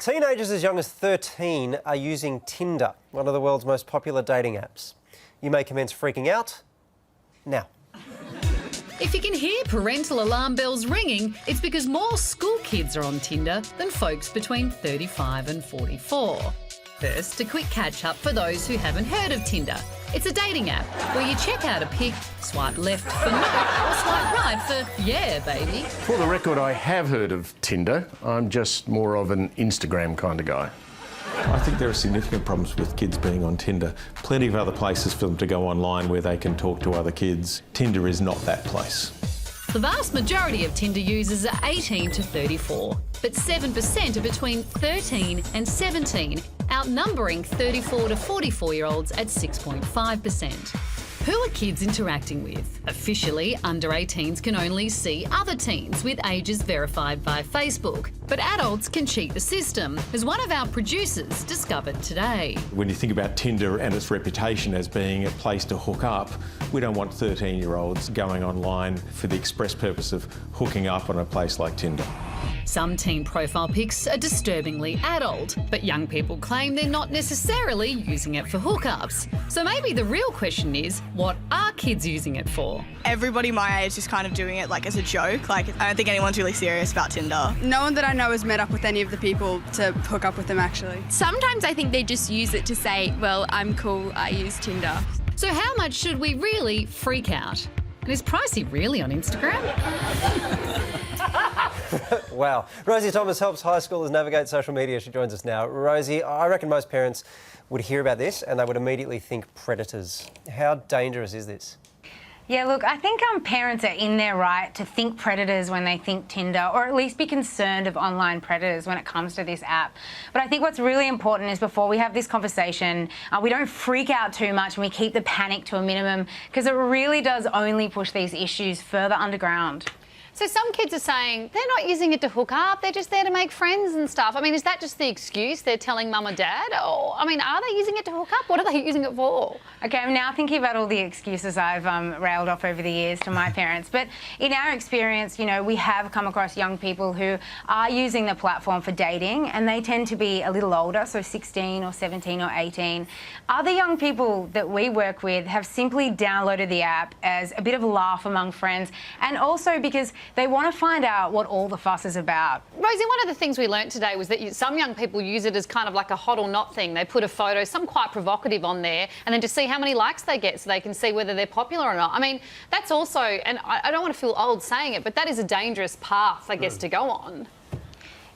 Teenagers as young as 13 are using Tinder, one of the world's most popular dating apps. You may commence freaking out now. If you can hear parental alarm bells ringing, it's because more school kids are on Tinder than folks between 35 and 44. First, a quick catch-up for those who haven't heard of Tinder. It's a dating app where you check out a pic, swipe left for no, or swipe right for yeah, baby. For the record, I have heard of Tinder. I'm just more of an Instagram kind of guy. I think there are significant problems with kids being on Tinder. Plenty of other places for them to go online where they can talk to other kids. Tinder is not that place. The vast majority of Tinder users are 18 to 34, but 7% are between 13 and 17, outnumbering 34 to 44-year-olds at 6.5%. Who are kids interacting with? Officially, under 18s can only see other teens with ages verified by Facebook. But adults can cheat the system, as one of our producers discovered today. When you think about Tinder and its reputation as being a place to hook up, we don't want 13-year-olds going online for the express purpose of hooking up on a place like Tinder. Some teen profile pics are disturbingly adult, but young people claim they're not necessarily using it for hookups. So maybe the real question is, what are kids using it for? Everybody my age is kind of doing it like as a joke. Like, I don't think anyone's really serious about Tinder. No one that I know has met up with any of the people to hook up with them, actually. Sometimes I think they just use it to say, well, I'm cool, I use Tinder. So how much should we really freak out? And is pricey really on Instagram? Wow. Rosie Thomas helps high schoolers navigate social media. She joins us now. Rosie, I reckon most parents would hear about this and they would immediately think predators. How dangerous is this? Yeah, look, I think parents are in their right to think predators when they think Tinder, or at least be concerned of online predators when it comes to this app. But I think what's really important is before we have this conversation, we don't freak out too much and we keep the panic to a minimum, because it really does only push these issues further underground. So some kids are saying they're not using it to hook up, they're just there to make friends and stuff. I mean, is that just the excuse they're telling mum or dad? Or, I mean, are they using it to hook up? What are they using it for? Okay, I'm now thinking about all the excuses I've railed off over the years to my parents. But in our experience, you know, we have come across young people who are using the platform for dating, and they tend to be a little older, so 16 or 17 or 18. Other young people that we work with have simply downloaded the app as a bit of a laugh among friends, and also because they want to find out what all the fuss is about. Rosie, one of the things we learnt today was that some young people use it as kind of like a hot or not thing. They put a photo, some quite provocative, on there, and then to see how many likes they get so they can see whether they're popular or not. I mean, that's also, and I don't want to feel old saying it, but that is a dangerous path, I guess, to go on.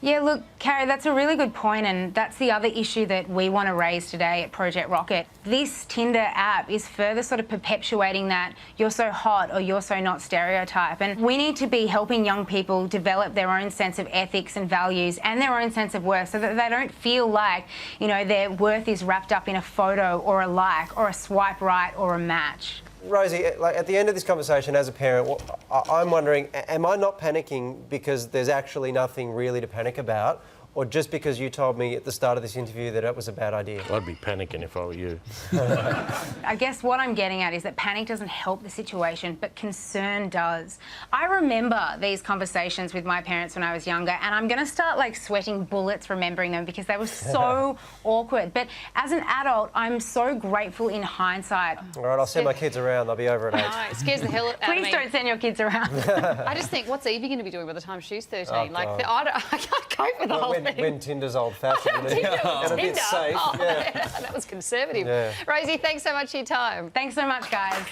Yeah, look, Carrie, that's a really good point, and that's the other issue that we want to raise today at Project Rockit. This Tinder app is further sort of perpetuating that you're so hot or you're so not stereotype, and we need to be helping young people develop their own sense of ethics and values and their own sense of worth, so that they don't feel like, you know, their worth is wrapped up in a photo or a like or a swipe right or a match. Rosie, like at the end of this conversation, as a parent, I'm wondering, am I not panicking because there's actually nothing really to panic about, or just because you told me at the start of this interview that it was a bad idea? I'd be panicking if I were you. I guess what I'm getting at is that panic doesn't help the situation, but concern does. I remember these conversations with my parents when I was younger, and I'm going to start like sweating bullets remembering them because they were so awkward. But as an adult, I'm so grateful in hindsight. All right, I'll send my kids around. They'll be over at 8. No, it scares the hell out of me. Please don't send your kids around. I just think, what's Evie going to be doing by the time she's 13? Oh, like, God. I can't cope with the whole thing. When Tinder's old-fashioned and a bit safe. Oh, yeah. that was conservative. Yeah. Rosie, thanks so much for your time. Thanks so much, guys.